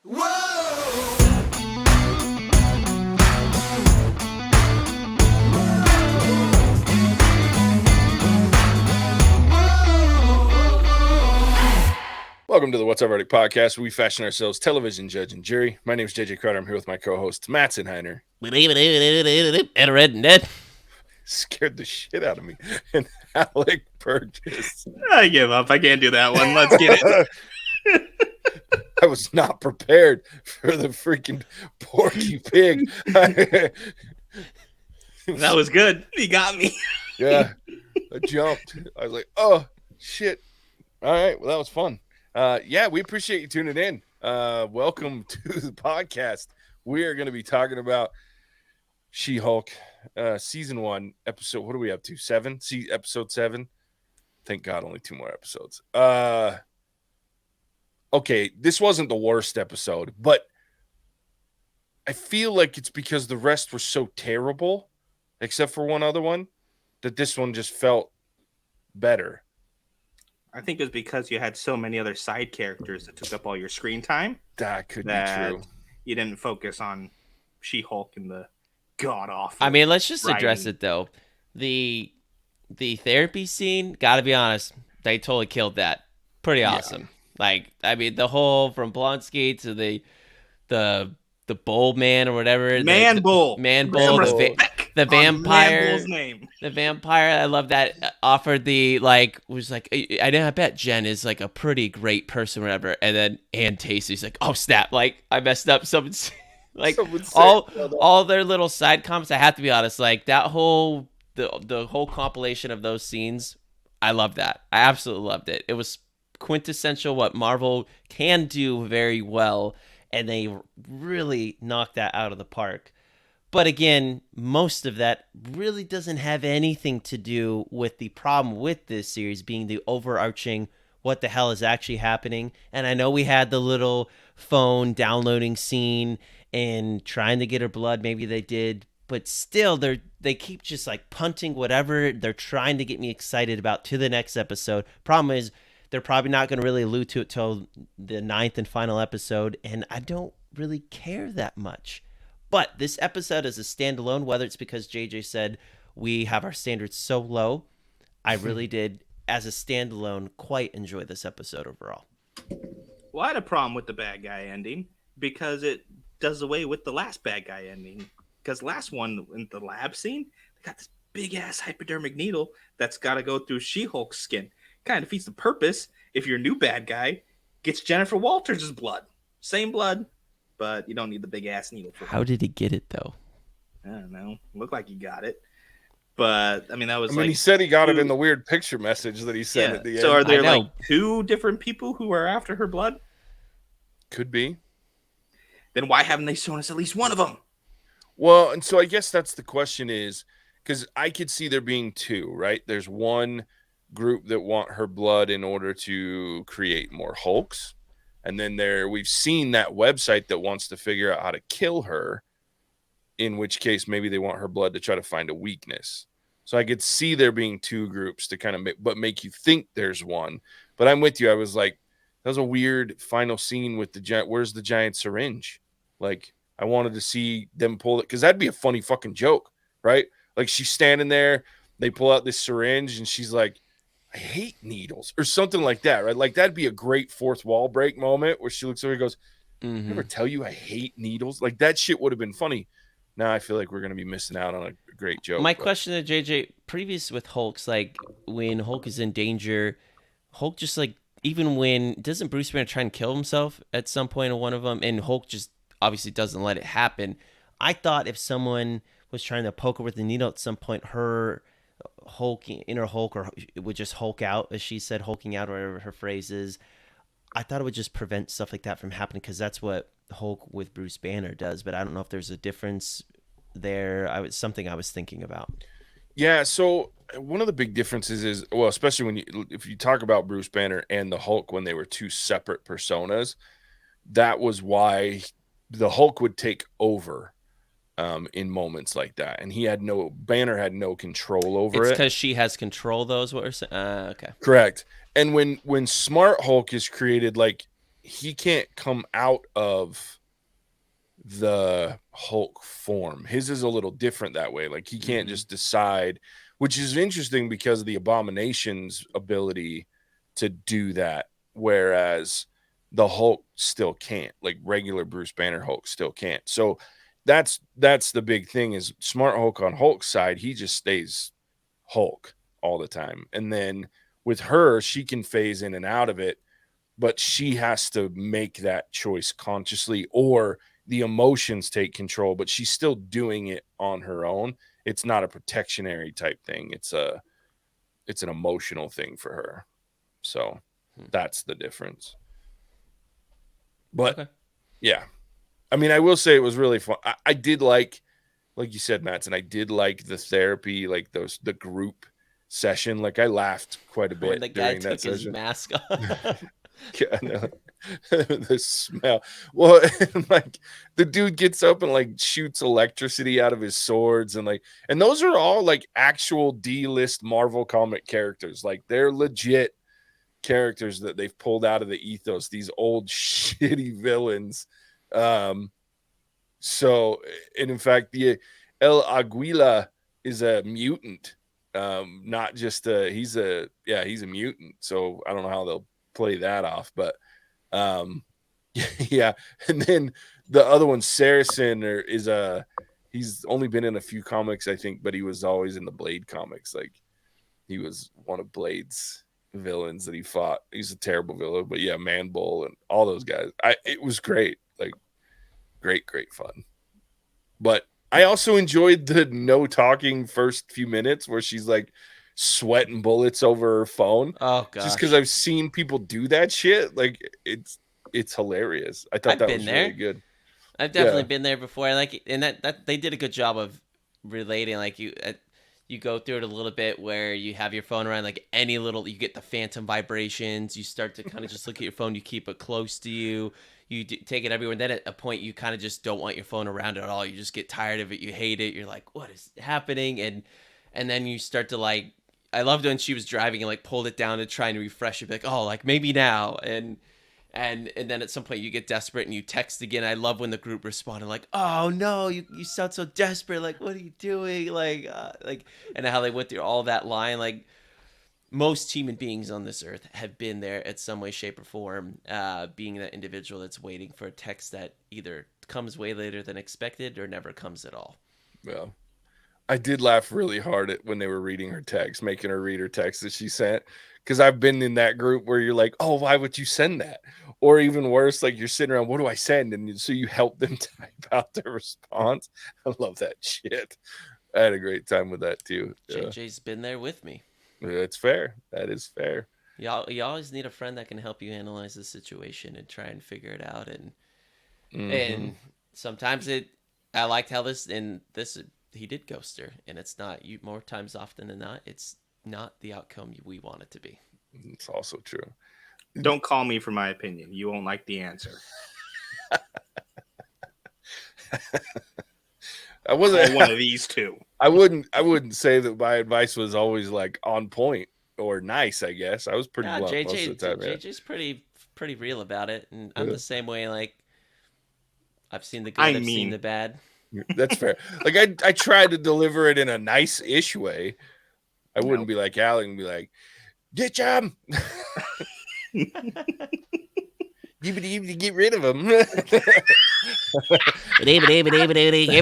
Welcome to the What's Up Verdict podcast, where we fashion ourselves television judge and jury. My name is JJ Crowder. I'm here with my co-host, Mattson. Scared the shit out of me. And Alec Burgess. I give up. I can't do that one. Let's get it. I was not prepared for the freaking Porky Pig. That was good. He got me. Yeah, I jumped. I was like, oh, shit. All right, well, that was fun. Yeah, we appreciate you tuning in. Welcome to the podcast. We are going to be talking about She-Hulk, season 1, episode. What are we up to? 7? Episode 7. Thank God, only 2 more episodes. Okay, this wasn't the worst episode, but I feel like it's because the rest were so terrible, except for one other one, that this one just felt better. I think it's because you had so many other side characters that took up all your screen time. That could be true. You didn't focus on She-Hulk and the god-awful. I mean, let's just address it, though. The therapy scene, gotta be honest, they totally killed that. Pretty awesome. Yeah. Like, I mean, the whole from Blonsky to the Bull Man or whatever. Man-Bull. Man-Bull. The vampire. Name. The vampire. I love that. Offered was like, I bet Jen is like a pretty great person, or whatever. And then Ann Tacy's like, oh snap! Like I messed up. Someone all their little side comments. I have to be honest. Like that whole the whole compilation of those scenes. I love that. I absolutely loved it. It was quintessential what Marvel can do very well, and they really knocked that out of the park. But again, most of that really doesn't have anything to do with the problem with this series being the overarching what the hell is actually happening. And I know we had the little phone downloading scene and trying to get her blood. Maybe they did. But still, they keep just like punting whatever they're trying to get me excited about to the next episode. Problem is, they're probably not going to really allude to it till the 9th and final episode. And I don't really care that much. But this episode is a standalone, whether it's because JJ said we have our standards so low, I really did, as a standalone, quite enjoy this episode overall. Well, I had a problem with the bad guy ending because it does away with the last bad guy ending. Because last one, in the lab scene, they got this big-ass hypodermic needle that's got to go through She-Hulk's skin. Kind of defeats the purpose if your new bad guy gets Jennifer Walters' blood. Same blood. But you don't need the big ass needle for it. How did he get it though? I don't know. Looked like he got it. But I mean that was he said he got it in the weird picture message that he sent at the end. So are there like 2 different people who are after her blood? Could be. Then why haven't they shown us at least one of them? Well, and so I guess that's the question is, because I could see there being 2, right? There's one group that want her blood in order to create more Hulks. And then we've seen that website that wants to figure out how to kill her, in which case maybe they want her blood to try to find a weakness. So I could see there being 2 groups to kind of make you think there's one. But I'm with you. I was like, that was a weird final scene with where's the giant syringe? Like, I wanted to see them pull it, because that'd be a funny fucking joke, right? Like, she's standing there, they pull out this syringe, and she's like, I hate needles, or something like that, right? Like, that'd be a great fourth wall break moment where she looks over and goes, I never tell you I hate needles. Like, that shit would have been funny. Now I feel like we're going to be missing out on a great joke. My question to JJ, previous with Hulk's, like, when Hulk is in danger, Hulk just, like, even when, doesn't Bruce Banner try and kill himself at some point in one of them? And Hulk just obviously doesn't let it happen. I thought if someone was trying to poke her with the needle at some point, her inner Hulk, or it would just Hulk out, as she said, hulking out, or whatever her phrase is. I thought it would just prevent stuff like that from happening, because that's what Hulk with Bruce Banner does. But I don't know if there's a difference there. Something I was thinking about. Yeah, so one of the big differences is, well, especially if you talk about Bruce Banner and the Hulk when they were 2 separate personas, that was why the Hulk would take over in moments like that, and Banner had no control over it. It's because she has control, though, is what we're saying. Okay, correct. And when Smart Hulk is created, like, he can't come out of the Hulk form. His is a little different that way. Like he can't just decide, which is interesting because of the Abomination's ability to do that, whereas the Hulk still can't. Like regular Bruce Banner Hulk still can't. So that's the big thing is Smart Hulk on Hulk's side, he just stays Hulk all the time. And then with her, she can phase in and out of it, but she has to make that choice consciously or the emotions take control, but she's still doing it on her own. It's not a protectionary type thing. It's an emotional thing for her. So that's the difference. But Okay. yeah, I mean, I will say it was really fun. I did like you said, Mattson, I did like the therapy, like the group session. Like I laughed quite a When the bit guy during that took his session. mask off. Yeah, no. The smell. Well, and like the dude gets up and like shoots electricity out of his swords and those are all like actual D-list Marvel comic characters. Like they're legit characters that they've pulled out of the ethos, these old shitty villains. So and in fact the El Aguila is a mutant. Not just he's a mutant. So I don't know how they'll play that off, but yeah. And then the other one, Saracen, he's only been in a few comics, I think, but he was always in the Blade comics. Like he was one of Blade's villains that he fought. He's a terrible villain, but yeah, Man Bull and all those guys. It was great, like great fun. But I also enjoyed the no talking first few minutes where she's like sweating bullets over her phone. Oh Just gosh. because I've seen people do that shit, like it's hilarious. I thought I've that been was really there. good. I've Yeah. definitely been there before. Like, and that they did a good job of relating. Like you go through it a little bit where you have your phone around, like any little, you get the phantom vibrations. You start to kind of just look at your phone. You keep it close to you. Take it everywhere. And then at a point, you kind of just don't want your phone around at all. You just get tired of it. You hate it. You're like, what is happening? And then you start to like. I loved when she was driving and like pulled it down and trying to refresh it. Like, oh, like maybe now. And then at some point you get desperate and you text again. I love when the group responded like, "Oh no, you sound so desperate. Like, what are you doing?" Like, and how they went through all that line. Like, most human beings on this earth have been there at some way, shape, or form. Being that individual that's waiting for a text that either comes way later than expected or never comes at all. Well, I did laugh really hard at when they were reading her text, making her read her text that she sent. Because I've been in that group where you're like, oh, why would you send that? Or even worse, like you're sitting around, what do I send? And so you help them type out their response. I love that shit. I had a great time with that too. JJ's been there with me. That's fair. That is fair. You always need a friend that can help you analyze the situation and try and figure it out. Mm-hmm. And sometimes I liked how this he did ghost her, and it's not you more times often than not. It's not the outcome we want it to be. It's also true. Don't call me for my opinion. You won't like the answer. I wasn't Call one of these two. I wouldn't say that my advice was always like on point or nice, I guess. I was pretty Yeah, blunt most of the time. JJ's pretty real about it, and I'm Yeah. the same way. Like I've seen the good, I I've seen mean- the bad. That's fair. Like I try to deliver it in a nice-ish way. I wouldn't Nope. be like Alec and be like, get him. Get rid of him. Get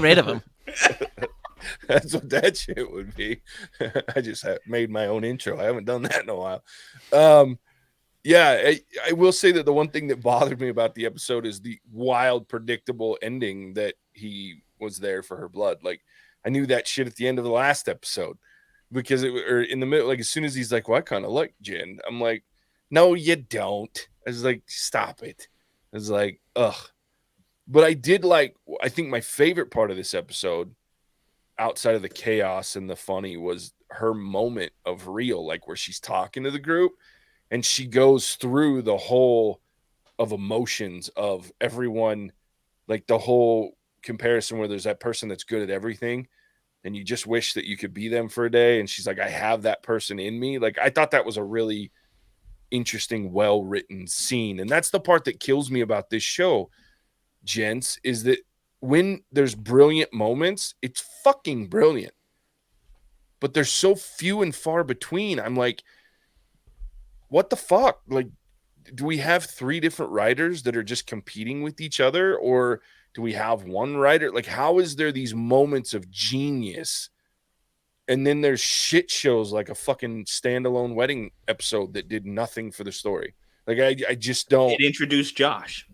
rid of him. That's what that shit would be. I just made my own intro. I haven't done that in a while. Yeah, I will say that the one thing that bothered me about the episode is the wild, predictable ending that he was there for her blood. Like, I knew that shit at the end of the last episode because or in the middle, like as soon as he's like, "Well, I kind of like Jen," I'm like, "No, you don't." I was like, "Stop it." I was like, "Ugh." But I did like. I think my favorite part of this episode, outside of the chaos and the funny, was her moment of real, like where she's talking to the group and she goes through the whole of emotions of everyone, like the whole comparison where there's that person that's good at everything and you just wish that you could be them for a day. And she's like, I have that person in me. Like, I thought that was a really interesting, well-written scene. And that's the part that kills me about this show, gents, is that when there's brilliant moments, it's fucking brilliant. But there's so few and far between. I'm like, what the fuck? Like, do we have 3 different writers that are just competing with each other? Or do we have one writer? Like, how is there these moments of genius? And then there's shit shows like a fucking standalone wedding episode that did nothing for the story. Like, I just don't. It introduced Josh.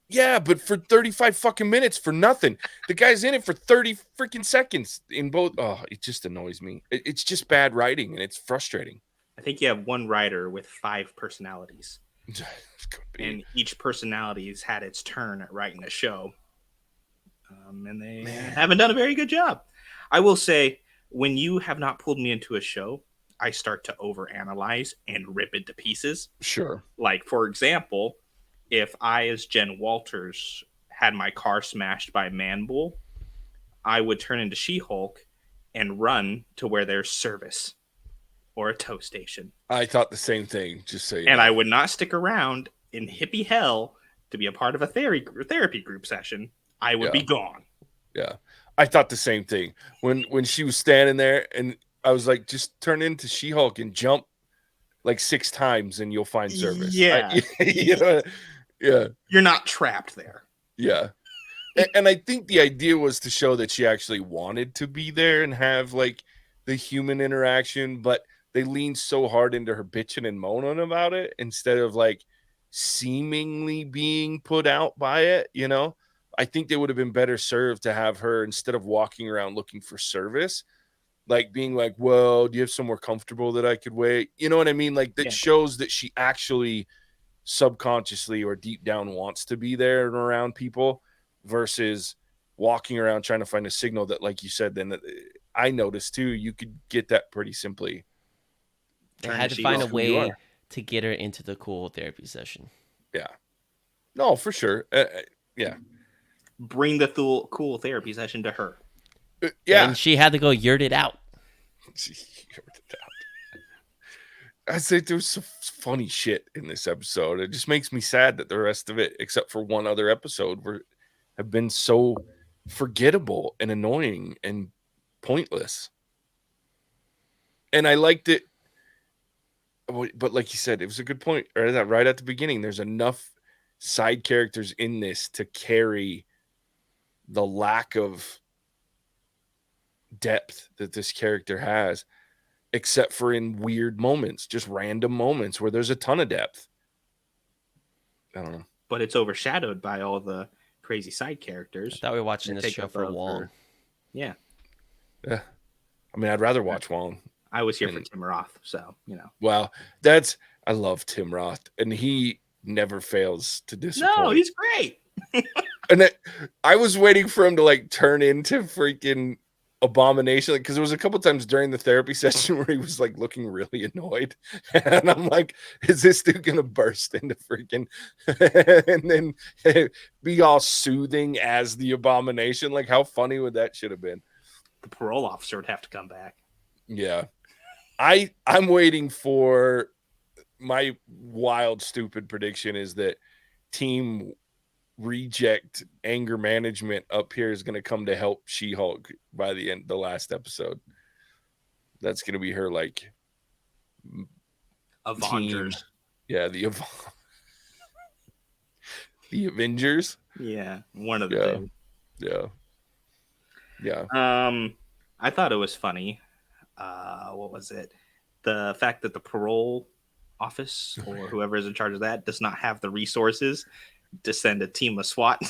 Yeah, but for 35 fucking minutes for nothing. The guy's in it for 30 freaking seconds in both. Oh, it just annoys me. It's just bad writing, and it's frustrating. I think you have one writer with 5 personalities. Could be. And each personality has had its turn at writing a show. And they haven't done a very good job. I will say, when you have not pulled me into a show, I start to overanalyze and rip it to pieces. Sure. Like, for example, if I, as Jen Walters, had my car smashed by Manbull, I would turn into She-Hulk and run to where there's service or a tow station. I thought the same thing, just so you And know. I would not stick around in hippie hell to be a part of a therapy group session. I would be gone. Yeah. I thought the same thing. When she was standing there, and I was like, just turn into She-Hulk and jump like 6 times and you'll find service. Yeah. Yeah. You're not trapped there. Yeah. And I think the idea was to show that she actually wanted to be there and have like the human interaction, but they leaned so hard into her bitching and moaning about it instead of like seemingly being put out by it, you know? I think they would have been better served to have her, instead of walking around looking for service, like being like, well, do you have somewhere comfortable that I could wait? You know what I mean? Like that shows that she actually subconsciously or deep down wants to be there and around people, versus walking around trying to find a signal that, like you said, then I noticed too, you could get that pretty simply. They had to find a way to get her into the cool therapy session. Yeah. No, for sure. Yeah. Bring the cool therapy session to her. Yeah. And she had to go yurt it out. I say there's some funny shit in this episode. It just makes me sad that the rest of it, except for one other episode, have been so forgettable and annoying and pointless. And I liked it, but like you said, it was a good point. Right at the beginning, there's enough side characters in this to carry the lack of depth that this character has, except for in weird moments, just random moments where there's a ton of depth. I don't know. But it's overshadowed by all the crazy side characters. I thought we were watching this show for Wong. Yeah. Yeah. I mean, I'd rather watch Wong. I was here for Tim Roth, so, you know. Wow. I love Tim Roth, and he never fails to disappoint. No, he's great. And I was waiting for him to like turn into freaking Abomination, because there was a couple times during the therapy session where he was like looking really annoyed, and I'm like, is this dude gonna burst into freaking and then be all soothing as the Abomination? Like, how funny would that should have been? The parole officer would have to come back. Yeah. I'm waiting for my wild stupid prediction is that Team Reject anger management up here is going to come to help She-Hulk by the last episode. That's going to be her like Avengers. Yeah, the Avengers. Yeah, one of them. Yeah. I thought it was funny. What was it? The fact that the parole office or whoever is in charge of that does not have the resources to send a team of SWAT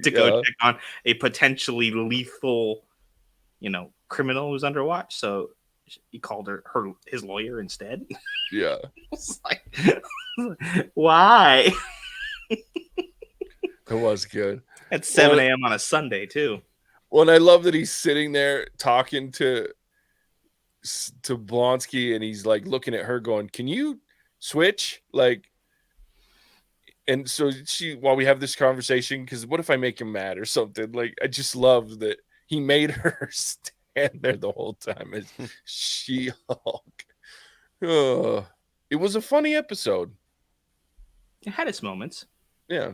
to go check on a potentially lethal, criminal who's under watch. So he called his lawyer instead. Yeah. It's like, why? It was good. At 7 a.m. on a Sunday, too. Well, and I love that he's sitting there talking to Blonsky, and he's like looking at her going, can you switch? Like, and so while we have this conversation, because what if I make him mad or something? Like, I just love that he made her stand there the whole time as She-Hulk. Oh, It was a funny episode. It had its moments. Yeah.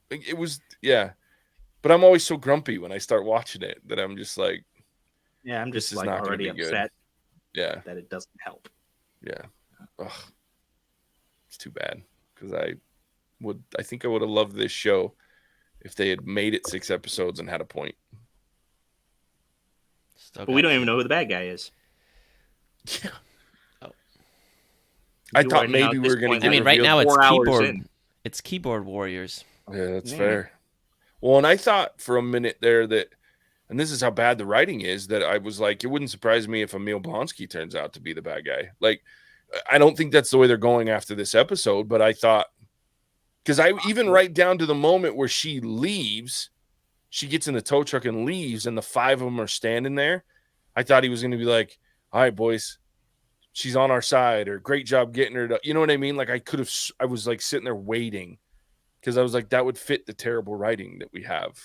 It was, yeah. But I'm always so grumpy when I start watching it that I'm just like, Yeah, I'm this just is like not going to already be good. upset Yeah. that it doesn't help. Yeah. Ugh. It's too bad because I think I would have loved this show if they had made it 6 episodes and had a point. Still But we got don't even two. know who the bad guy is. Yeah. Oh. I You thought already know maybe at we this were going to point, get I mean, right revealed. now it's 4 hours keyboard. in. It's keyboard warriors. Yeah, that's Yeah. fair. Well, and I thought for a minute there that, and this is how bad the writing is, that I was like, it wouldn't surprise me if Emil Blonsky turns out to be the bad guy. Like, I don't think that's the way they're going after this episode, but I thought, because I even right down to the moment where she leaves, she gets in the tow truck and leaves, and the 5 of them are standing there. I thought he was going to be like, all right, boys, she's on our side, or great job getting her to, you know what I mean? Like, I was like sitting there waiting because I was like, that would fit the terrible writing that we have.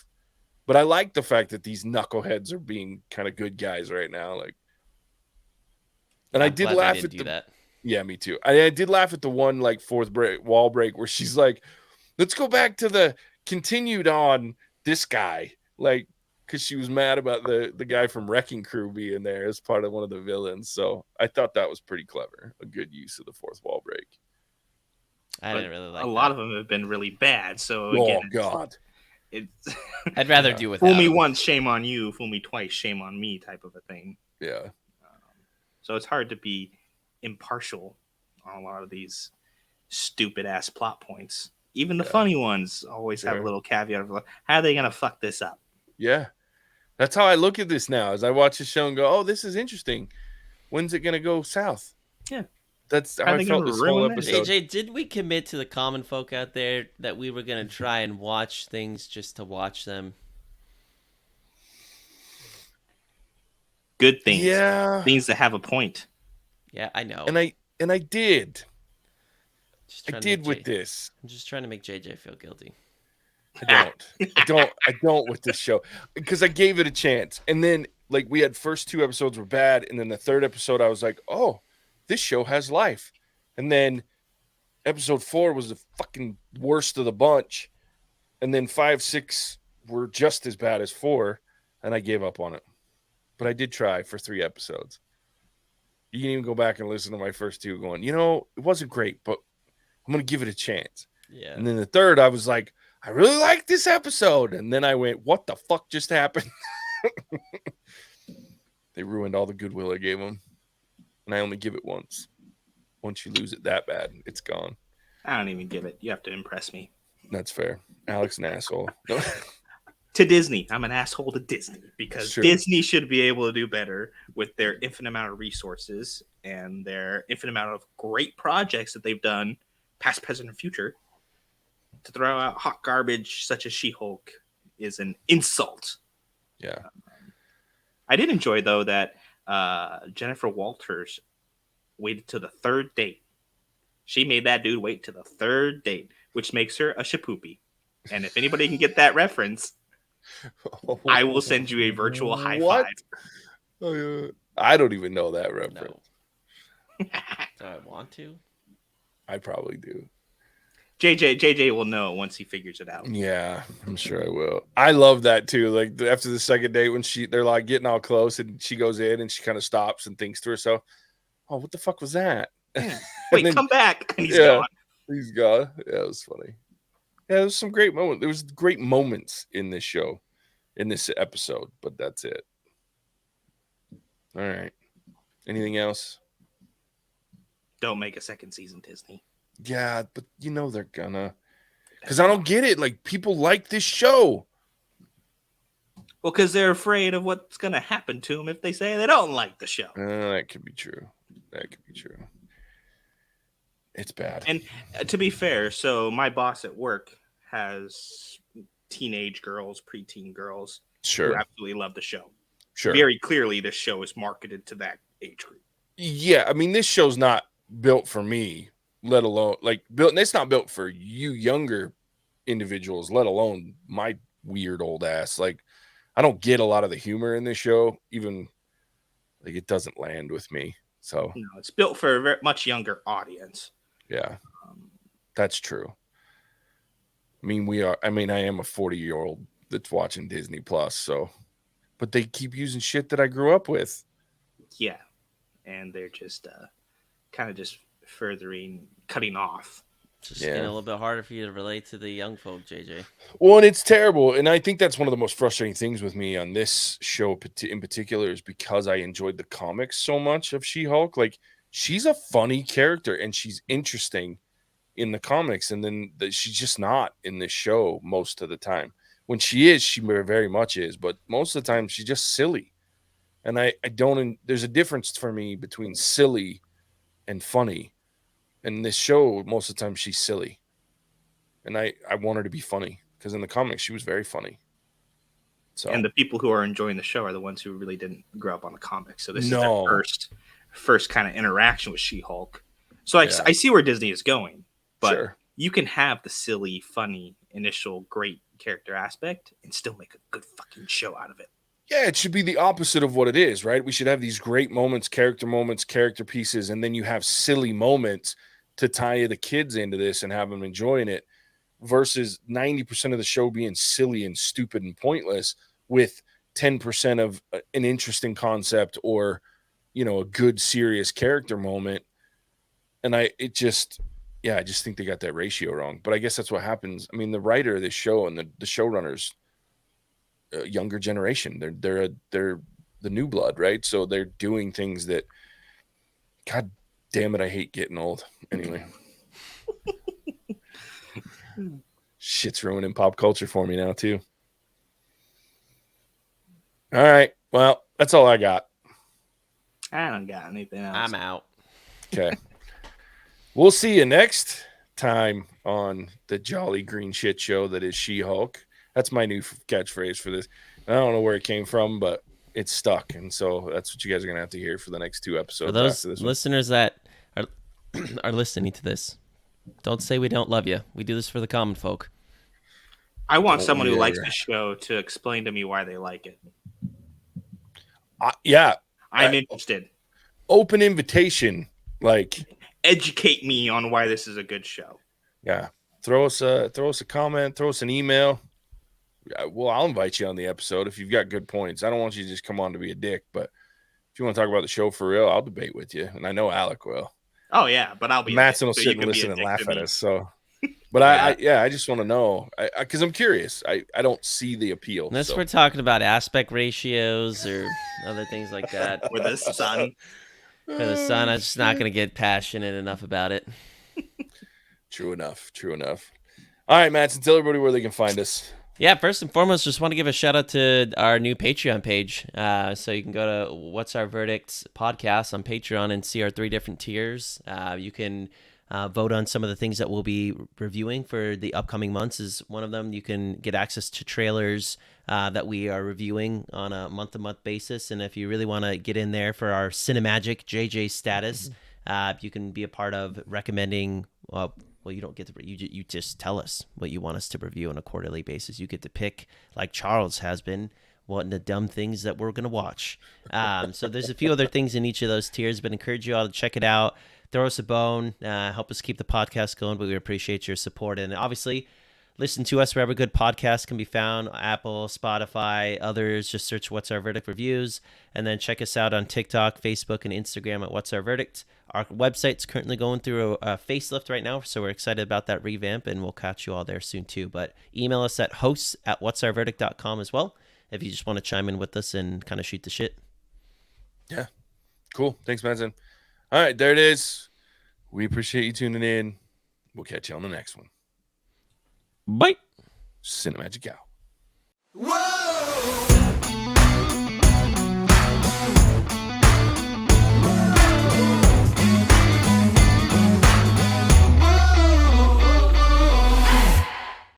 But I like the fact that these knuckleheads are being kind of good guys right now. Like, and I I'm did glad laugh they at didn't do that. yeah, me too. I did laugh at the one like fourth wall break where she's like, let's go back to the continued on this guy. Like, because she was mad about the guy from Wrecking Crew being there as part of one of the villains. So I thought that was pretty clever. A good use of the fourth wall break. I But didn't really like a that. lot of them have been really bad. So Oh, again, God. it's I'd rather Yeah. do without fool me them. once, shame on you. Fool me twice, shame on me, type of a thing. Yeah. So it's hard to be impartial on a lot of these stupid ass plot points. Even the Yeah. funny ones always have a Sure. little caveat of like, how are they gonna fuck this up? Yeah. That's how I look at this now as I watch the show and go, oh, this is interesting. When's it going to go south? Yeah. That's how Are I they felt gonna this whole ruin this? episode. JJ, did we commit to the common folk out there that we were going to try and watch things just to watch them? Good things. Yeah. Things that have a point. Yeah, I know. And I did. Just I trying to did make with J- this. I'm just trying to make JJ feel guilty. I don't with this show because I gave it a chance. And then like we had first 2 episodes were bad. And then the 3rd episode, I was like, oh, this show has life. And then episode 4 was the fucking worst of the bunch. And then 5, 6 were just as bad as 4. And I gave up on it. But I did try for 3 episodes. You can even go back and listen to my first 2 going, you know, it wasn't great, but I'm going to give it a chance. Yeah. And then the 3rd, I was like, I really like this episode. And then I went, what the fuck just happened? They ruined all the goodwill I gave them. And I only give it once. Once you lose it that bad, it's gone. I don't even give it. You have to impress me. That's fair. Alec's an asshole. No. To Disney. I'm an asshole to Disney because Sure. Disney should be able to do better with their infinite amount of resources and their infinite amount of great projects that they've done, past, present, and future. To throw out hot garbage such as She-Hulk is an insult. Yeah. I did enjoy, though, that Jennifer Walters waited to the 3rd date. She made that dude wait to the 3rd date, which makes her a shapoopy. And if anybody can get that reference, I will send you a virtual high What? five. Oh, yeah. I don't even know that reference. No. Do I want to? I probably do. JJ will know once he figures it out. Yeah, I'm sure I will. I love that too. Like after the 2nd date when they're like getting all close and she goes in and she kind of stops and thinks to herself, oh, what the fuck was that? Yeah. Wait, then- come back. And he's yeah. gone. He's gone. Yeah, it was funny. Yeah, there was some great moments. There was great moments in this show, in this episode, but that's it. All right. Anything else? Don't make a 2nd season, Disney. Yeah, but you know they're gonna. Because I don't get it. Like, people like this show. Well, because they're afraid of what's going to happen to them if they say they don't like the show. That could be true. That could be true. It's bad. And to be fair, so my boss at work has teenage girls, preteen girls who Sure. absolutely love the show. Sure. Very clearly, this show is marketed to that age group. Yeah, I mean, this show's not built for me, let alone it's not built for you younger individuals, let alone my weird old ass. Like, I don't get a lot of the humor in this show, even like it doesn't land with me. So No, it's built for a very much younger audience. yeah, that's true. I mean, I am a 40-year-old that's watching Disney Plus, so, but they keep using shit that I grew up with. Yeah, and they're just kind of just cutting off. Just getting a little bit harder for you to relate to the young folk, JJ. Well, and it's terrible, and I think that's one of the most frustrating things with me on this show in particular is because I enjoyed the comics so much of She-Hulk. Like, she's a funny character and she's interesting in the comics, and then she's just not in this show most of the time. When she is, she very much is, but most of the time she's just silly. And I don't. There's a difference for me between silly and funny. In this show, most of the time she's silly, and I want her to be funny because in the comics she was very funny. So, and the people who are enjoying the show are the ones who really didn't grow up on the comics. So this is their No. first kind of interaction with She-Hulk. So I see where Disney is going, but Sure. you can have the silly, funny, initial great character aspect and still make a good fucking show out of it. Yeah, it should be the opposite of what it is, right? We should have these great moments, character pieces, and then you have silly moments to tie the kids into this and have them enjoying it versus 90% of the show being silly and stupid and pointless with 10% of an interesting concept or, a good serious character moment. And I just think they got that ratio wrong. But I guess that's what happens. I mean, the writer of this show and the showrunners, younger generation, they're the new blood, right? So they're doing things that, God damn it, I hate getting old. Anyway. Shit's ruining pop culture for me now too. All right. Well, that's all I got. I don't got anything else. I'm out. Okay. We'll see you next time on the Jolly Green Shit Show that is She-Hulk. That's my new catchphrase for this. I don't know where it came from, but it's stuck. And so that's what you guys are going to have to hear for the next 2 episodes. For those after this listeners that are listening to this, don't say we don't love you. We do this for the common folk. I want someone who likes the show to explain to me why they like it. I'm interested. Open invitation. Like, educate me on why this is a good show. Yeah. Throw us a comment, throw us an email. Well, I'll invite you on the episode if you've got good points. I don't want you to just come on to be a dick, but if you want to talk about the show for real, I'll debate with you. And I know Alec will. Oh, yeah, but I'll be Mattson will sit and listen and laugh at us. So, but I just want to know because I'm curious. I don't see the appeal. Unless we're talking about aspect ratios or other things like that. For the sun. For the sun, I'm just not going to get passionate enough about it. True enough. All right, Mattson, tell everybody where they can find us. Yeah, first and foremost, just want to give a shout out to our new Patreon page. So you can go to What's Our Verdict podcast on Patreon and see our 3 different tiers. You can vote on some of the things that we'll be reviewing for the upcoming months is one of them. You can get access to trailers that we are reviewing on a month-to-month basis. And if you really want to get in there for our Cinemagic JJ status, you can be a part of recommending well, you don't get to. You just tell us what you want us to review on a quarterly basis. You get to pick, like Charles has been, what the dumb things that we're gonna watch. So there's a few other things in each of those tiers, but encourage you all to check it out. Throw us a bone, help us keep the podcast going. But we appreciate your support, and obviously, listen to us wherever good podcasts can be found: Apple, Spotify, others. Just search "What's Our Verdict" reviews, and then check us out on TikTok, Facebook, and Instagram at "What's Our Verdict." Our website's currently going through a facelift right now, so we're excited about that revamp, and we'll catch you all there soon too. But email us at hosts@whatsourverdict.com as well if you just want to chime in with us and kind of shoot the shit. Yeah, cool. Thanks, Mattson. All right, there it is. We appreciate you tuning in. We'll catch you on the next one. Bye. Cinemagic out.